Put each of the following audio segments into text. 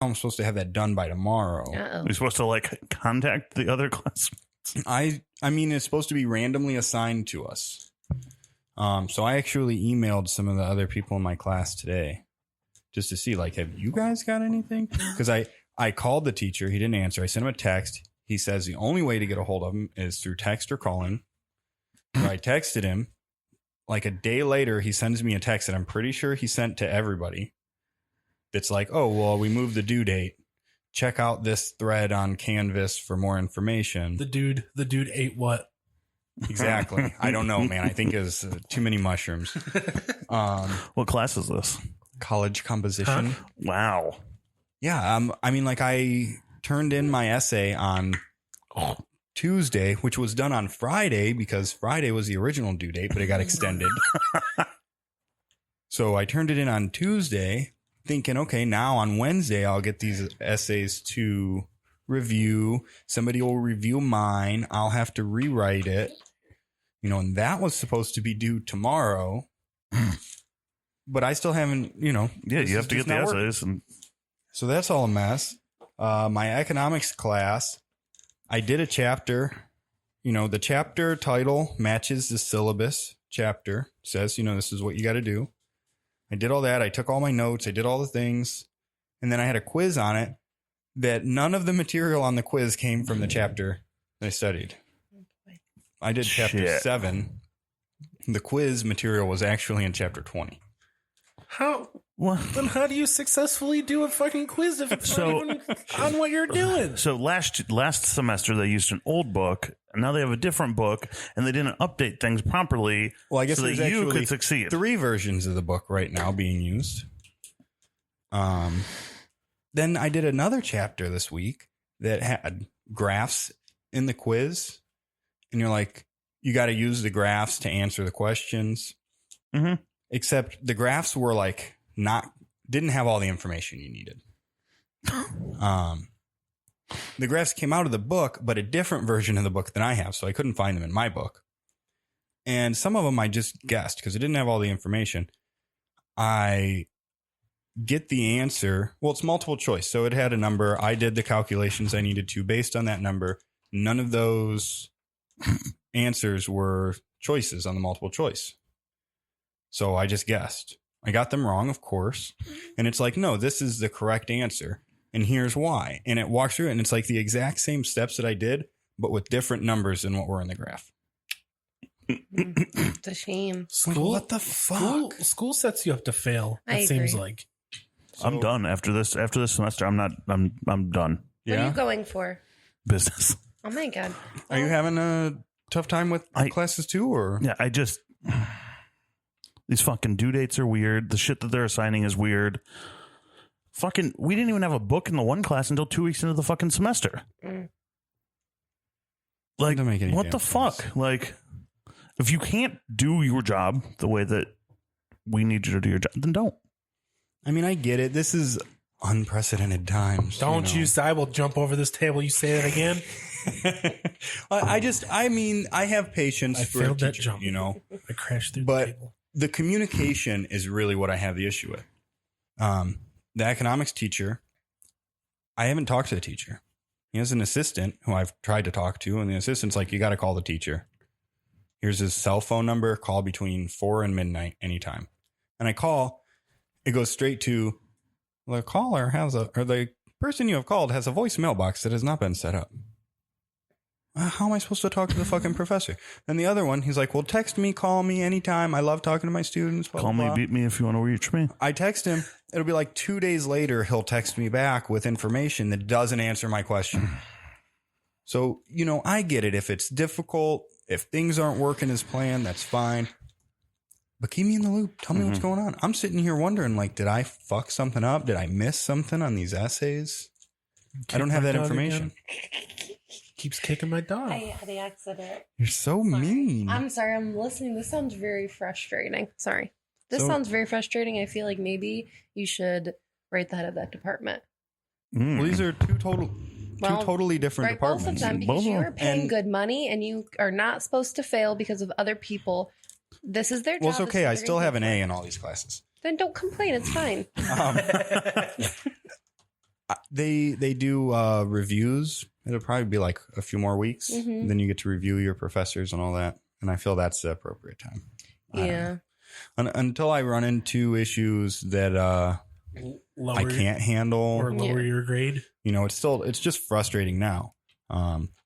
I'm supposed to have that done by tomorrow. You're supposed to like contact the other class. I mean, it's supposed to be randomly assigned to us. So I actually emailed some of the other people in my class today just to see, like, have you guys got anything? Because I called the teacher. He didn't answer. I sent him a text. He says the only way to get a hold of him is through text or calling. So I texted him. Like a day later, he sends me a text that I'm pretty sure he sent to everybody. It's like, oh, well, we moved the due date. Check out this thread on Canvas for more information. The dude ate what? Exactly. I don't know, man. I think it's too many mushrooms. What class is this? College composition. Huh? Wow. Yeah. I mean, like I turned in my essay on Tuesday, which was done on Friday because Friday was the original due date, but it got extended. So I turned it in on Tuesday thinking, okay, now on Wednesday, I'll get these essays to review. Somebody will review mine. I'll have to rewrite it, and that was supposed to be due tomorrow, but I still haven't, Yeah, you have to get the essays. So that's all a mess. My economics class, I did a chapter, the chapter title matches the syllabus chapter, says, this is what you got to do. I did all that. I took all my notes. I did all the things. And then I had a quiz on it that none of the material on the quiz came from the chapter I studied. I did chapter 7. The quiz material was actually in chapter 20. Then how do you successfully do a fucking quiz if it's not even on what you're doing? So last semester they used an old book, and now they have a different book, and they didn't update things properly. Well, I guess so that you could succeed. 3 versions of the book right now being used. Then I did another chapter this week that had graphs in the quiz, and you're like, you got to use the graphs to answer the questions. Mm-hmm. Except the graphs were like didn't have all the information you needed. The graphs came out of the book, but a different version of the book than I have, so I couldn't find them in my book. And some of them I just guessed because it didn't have all the information. I get the answer. Well, it's multiple choice, so it had a number. I did the calculations I needed to based on that number. None of those answers were choices on the multiple choice. So I just guessed. I got them wrong, of course. And it's like, no, this is the correct answer. And here's why. And it walks through it, and it's like the exact same steps that I did, but with different numbers than what were in the graph. It's a shame. School, what the fuck? School sets you up to fail. I It seems agree. like. I'm done after this. After this semester, I'm done. What are you going for? Business. Oh my God. Are you having a tough time with classes too, or? Yeah, these fucking due dates are weird. The shit that they're assigning is weird. Fucking, we didn't even have a book in the one class until 2 weeks into the fucking semester. Like, what the fuck? Like, if you can't do your job the way that we need you to do your job, then don't. I mean, I get it. This is unprecedented times. Don't you I will jump over this table. You say that again? I have patience I for failed that teacher, jump. I crashed through But the table. the communication is really what I have the issue with. The economics teacher, I haven't talked to the teacher. He has an assistant who I've tried to talk to, and the assistant's like, you got to call the teacher. Here's his cell phone number. Call between 4 and midnight anytime. And I call. It goes straight to the caller or the person you have called has a voicemail box that has not been set up. How am I supposed to talk to the fucking professor? And the other one, he's like, well, text me, call me anytime. I love talking to my students. Blah, Call blah, me, blah. beat me if you want to reach me. I text him. It'll be like 2 days later, he'll text me back with information that doesn't answer my question. So, I get it. If it's difficult, if things aren't working as planned, that's fine. But keep me in the loop. Tell me what's going on. I'm sitting here wondering, like, did I fuck something up? Did I miss something on these essays? I don't have that information. Keeps kicking my dog. I had the accident. You're so mean. I'm sorry. I'm listening. This sounds very frustrating. Sorry. This sounds very frustrating. I feel like maybe you should write the head of that department. Well, these are two totally different departments. Both of them, because you are paying good money and you are not supposed to fail because of other people. This is their job. Well, it's okay. I still have an A in all these classes. Then don't complain. It's fine. They do reviews. It'll probably be like a few more weeks. Mhm. Then you get to review your professors and all that. And I feel that's the appropriate time. Yeah. Until I run into issues that Lower I can't handle. or lower your grade. You know, it's just frustrating now.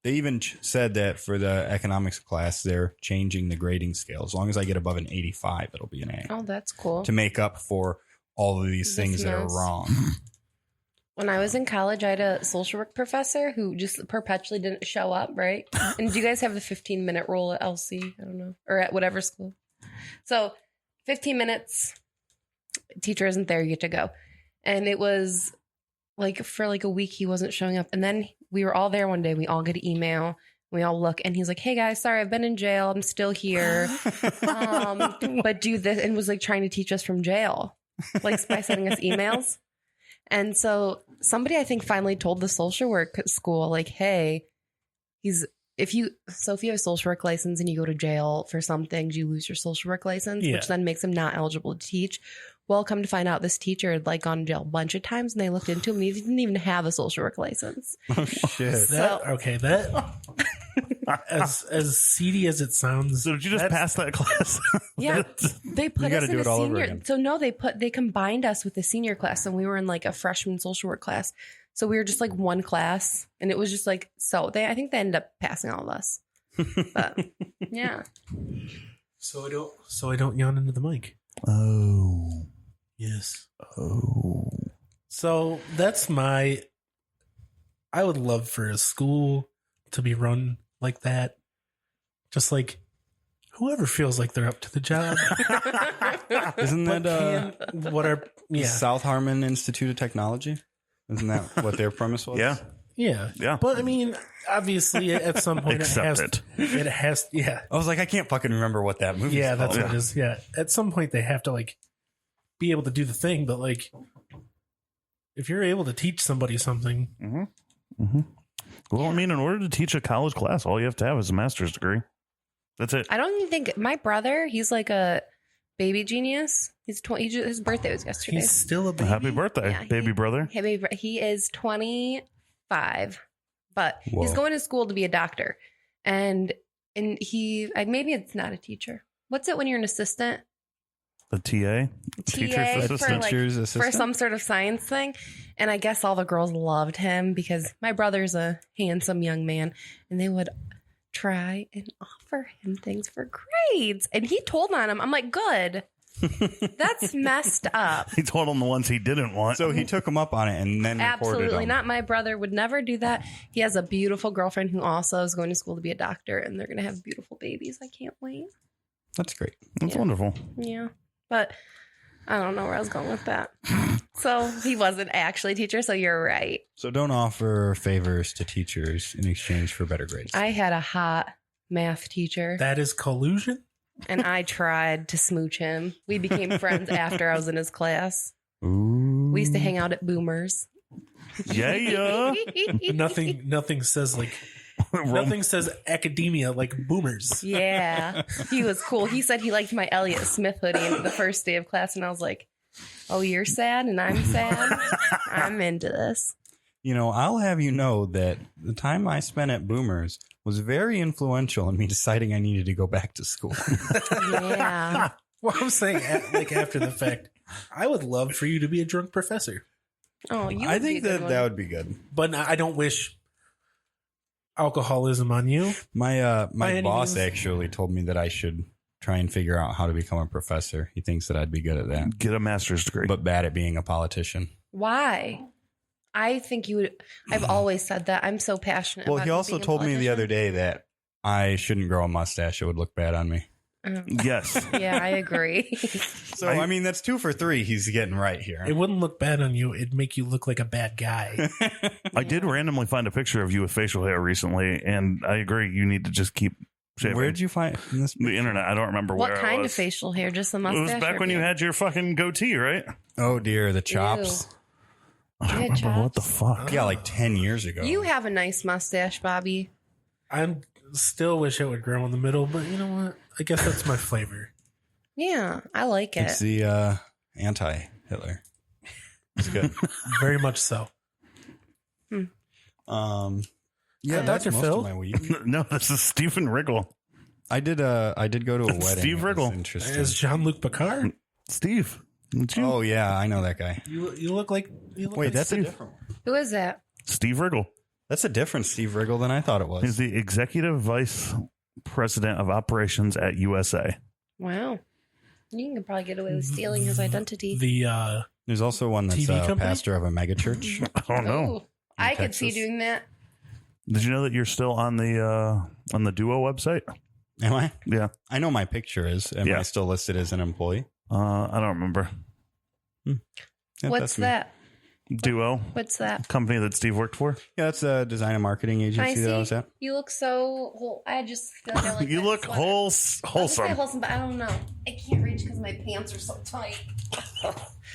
They even said that for the economics class, they're changing the grading scale. As long as I get above an 85, it'll be an A. Oh, that's cool. To make up for all of these things that are wrong. When I was in college, I had a social work professor who just perpetually didn't show up, right? And do you guys have the 15-minute rule at LC? I don't know. Or at whatever school. So 15 minutes, teacher isn't there, you get to go. And it was like for like a week, he wasn't showing up. And then we were all there one day. We all get an email. We all look and he's like, hey guys, sorry, I've been in jail. I'm still here. But do this. And was like trying to teach us from jail, like by sending us emails. And so somebody, I think, finally told the social work school, like, hey, if you have a social work license and you go to jail for some things, you lose your social work license, which then makes him not eligible to teach. Well, come to find out, this teacher had like gone to jail a bunch of times and they looked into him and he didn't even have a social work license. Oh, shit. As seedy as it sounds. So did you just pass that class? Yeah. They put us in a senior. So no, they combined us with the senior class and we were in like a freshman social work class. So we were just like one class and it was just like, I think they ended up passing all of us. But yeah. So I don't yawn into the mic. Oh. Yes. Oh. So that's I would love for a school to be run like that. Just like whoever feels like they're up to the job. Isn't that South Harmon Institute of Technology? Isn't that what their premise was? Yeah. Yeah. But I mean, obviously at some point it has. Yeah. I was like, I can't fucking remember what that movie is. Yeah, that's what it is. Yeah. At some point they have to like be able to do the thing, but like if you're able to teach somebody something. Mm-hmm. Mm-hmm. Well, I mean, in order to teach a college class, all you have to have is a master's degree. That's it. I don't even think my brother, he's like a baby genius. He's 20. His birthday was yesterday. He's still a baby. Happy birthday, baby brother. He is 25, but Whoa. He's going to school to be a doctor. And he, maybe it's not a teacher. What's it when you're an assistant? A TA? Teacher's assistant? For some sort of science thing. And I guess all the girls loved him because my brother's a handsome young man and they would try and offer him things for grades. And he told on him. I'm like, good. That's messed up. He told him the ones he didn't want. So he took him up on it and then Absolutely reported him. not. My brother would never do that. He has a beautiful girlfriend who also is going to school to be a doctor and they're going to have beautiful babies. I can't wait. That's great. That's wonderful. Yeah. But I don't know where I was going with that. So he wasn't actually a teacher, so you're right. So don't offer favors to teachers in exchange for better grades. I had a hot math teacher. That is collusion? And I tried to smooch him. We became friends after I was in his class. Ooh. We used to hang out at Boomers. Yeah. Nothing says like nothing says academia like Boomers. Yeah. He was cool. He said he liked my Elliott Smith hoodie the first day of class. And I was like, oh, you're sad and I'm sad? I'm into this. You know, I'll have you know that the time I spent at Boomers was very influential in me deciding I needed to go back to school. Yeah. Well, I'm saying, like after the fact, I would love for you to be a drunk professor. Oh, you. I think that would be good. But I don't wish alcoholism on you. My boss actually told me that I should try and figure out how to become a professor. He thinks that I'd be good at that. Get a master's degree. But bad at being a politician. Why? I think you would. I've always said that. I'm so passionate. Well, about he also being a told me the politician. other day that I shouldn't grow a mustache. It would look bad on me. Yes. Yeah, I agree. So, I mean, that's 2 for 3 he's getting right here. It wouldn't look bad on you. It'd make you look like a bad guy. I did randomly find a picture of you with facial hair recently, and I agree. You need to just keep shaving. Where'd you find this? The internet. I don't remember What where kind it of was. facial hair? Just the It mustache? was back or when you beard? had your fucking goatee, right? Oh, dear. The chops. I don't You had remember what the chops? fuck. Yeah, like 10 years ago. You have a nice mustache, Bobby. I still wish it would grow in the middle, but you know what? I guess that's my flavor. Yeah, I like it. It's the anti-Hitler. It's good. Very much so. Yeah, that's Dr. most Phil? of my week. No, this is Stephen Riggle. I did go to a wedding. Steve It was Riggle. Interesting. As Jean-Luc Picard. Steve. It's you. Oh yeah, I know that guy. You look like. Wait, that's a Steve. different one. Who is that? Steve Riggle. That's a different Steve Riggle than I thought it He's was. the executive vice president of operations at USA. Wow. You can probably get away with stealing his identity. The There's also one that's TV a company? pastor of a megachurch. Oh no! Ooh, I could see Texas. doing that. Did you know that you're still on the Duo website? Am I? Yeah. I know my picture is. Am Yeah. I still listed as an employee? I don't remember. Yeah, What's that's me. that? Duo, What's that? company that Steve worked for. Yeah, that's a design and marketing Can I agency that I was see? at. You look so whole. I just feel like I like You that look sweater. I was gonna say wholesome. wholesome, but I don't know. I can't reach because my pants are so tight.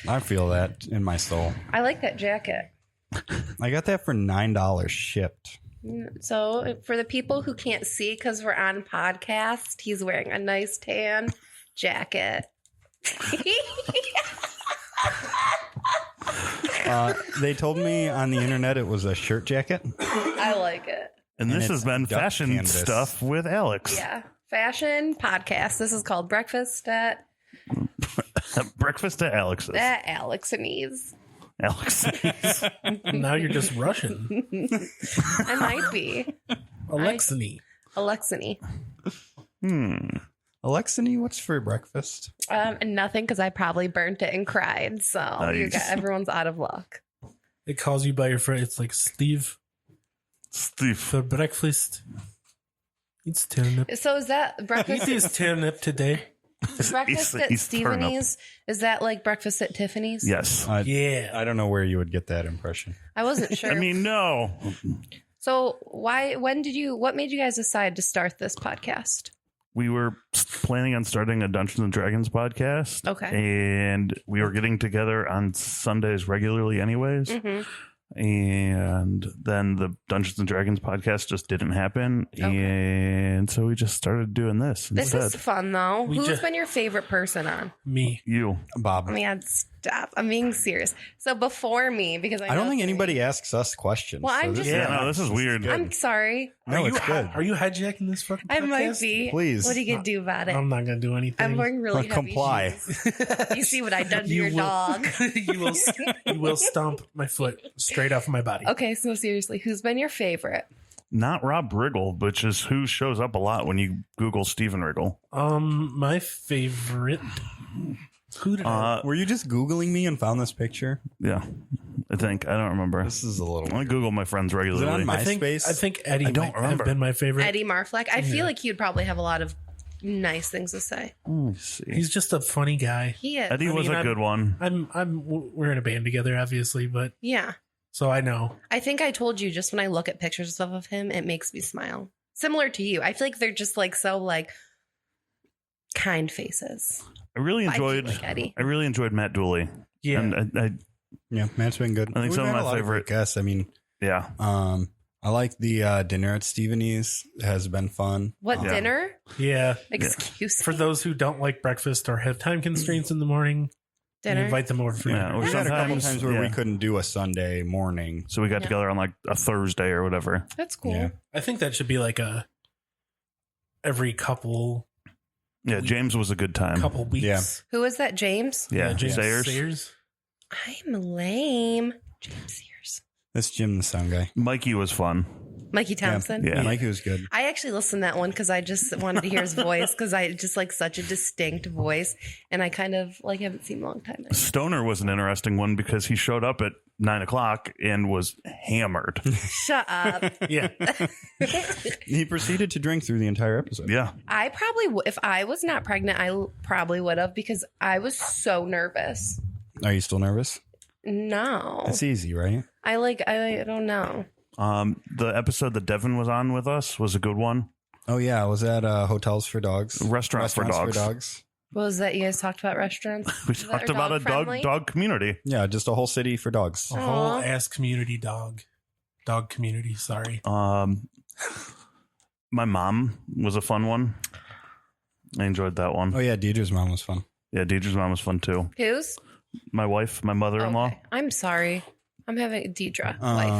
I feel that in my soul. I like that jacket. I got that for $9 shipped. So for the people who can't see because we're on podcast, he's wearing a nice tan jacket. They told me on the internet it was a shirt jacket. I like it. And this And has it's been duck fashion canvas. stuff with Alyx. Yeah. Fashion podcast. This is called Breakfast at Breakfast at Alyx's. Alexanese. Alyx. now you're just Russian. I might be. Alexany. Alexany. Alexany, what's for breakfast? Nothing because I probably burnt it and cried. So you got, everyone's out of luck. It calls you by your friend. It's like Steve Steve. for breakfast. It's turnip. So is that breakfast? It is turnip today. Breakfast at he's turnip. Steveny's? Is that like breakfast at Tiffany's? Yes. Yeah. I don't know where you would get that impression. I wasn't sure. I mean, no. So what made you guys decide to start this podcast? We were planning on starting a Dungeons and Dragons podcast. Okay. And we were getting together on Sundays regularly anyways. Mm-hmm. And then the Dungeons and Dragons podcast just didn't happen. Okay. And so we just started doing this This instead. is fun though. We Who's just- been your favorite person on? Me. You. Bob. Oh my God, stop. I'm being serious. So before me, because I know don't think it's- anybody asks us questions. Well, I'm this just- is Yeah, nice. no, this is weird. good. I'm sorry. No, it's good. Are you hijacking this fucking podcast? I might be. Please. What are you gonna do about it? I'm not going to do anything. I'm wearing really heavy Comply. shoes. You see what I done to You your will- dog. you will stomp my foot straight off my body. Okay, so seriously, who's been your favorite? Not Rob Riggle, which is who shows up a lot when you Google Stephen Riggle. My favorite. Who did I? Were you just Googling me and found this picture? Yeah, I think. I don't remember. This is a little. I Google my friends regularly. Is it on my- I think MySpace? I think Eddie I don't might remember. have been my favorite. Eddie Marfleck. I feel Yeah. like he would probably have a lot of nice things to say. Let me see. He's just a funny guy. He is. Eddie was mean, a good one. We're in a band together, obviously, but Yeah. so I know. I think I told you just when I look at pictures of him, it makes me smile. Similar to you. I feel like they're just like so like kind faces. I really I feel enjoyed. like Eddie. I really enjoyed Matt Dooley. Yeah. And I Yeah, Matt's been good. I think We've some of had my a lot favorite- great guests. I mean, yeah. I like the dinner at Steveny's has been fun. What Yeah. dinner? yeah. Excuse For me. those who don't like breakfast or have time constraints in the morning, we Dinner. invite them over for Yeah, dinner. or We've had a couple sometimes- times where we yeah. couldn't do a Sunday morning. So we got Yeah. together on like a Thursday or whatever. That's cool. Yeah. I think that should be like a every couple Yeah, James was a good time. weeks. Yeah. Who is that, James? Yeah, James Sayers. Sayers. I'm lame. James Sears. That's Jim, the sound guy. Mikey was fun. Mikey Thompson. Yeah. Mikey was good. I actually listened to that one because I just wanted to hear his voice because I just like such a distinct voice, and I kind of like haven't seen him in a long time. Stoner was an interesting one because he showed up at 9:00 and was hammered. Shut up. Yeah. He proceeded to drink through the entire episode. Yeah. I probably, if I was not pregnant, I probably would have because I was so nervous. Are you still nervous? No, It's easy, right? I don't know. The episode that Devin was on with us was a good one. Oh yeah, was that Hotels for Dogs? Restaurants for Dogs. What was that? You guys talked about restaurants? We Is that talked our about a dog-friendly? dog community. Yeah, just a whole city for dogs. A whole Aw. ass community dog community. Sorry. My mom was a fun one. I enjoyed that one. Oh yeah, Deidre's mom was fun. Yeah, Deidre's mom was fun too. Whose? My wife, my mother-in-law. Okay. I'm sorry. I'm having Deidre. Um, Wife.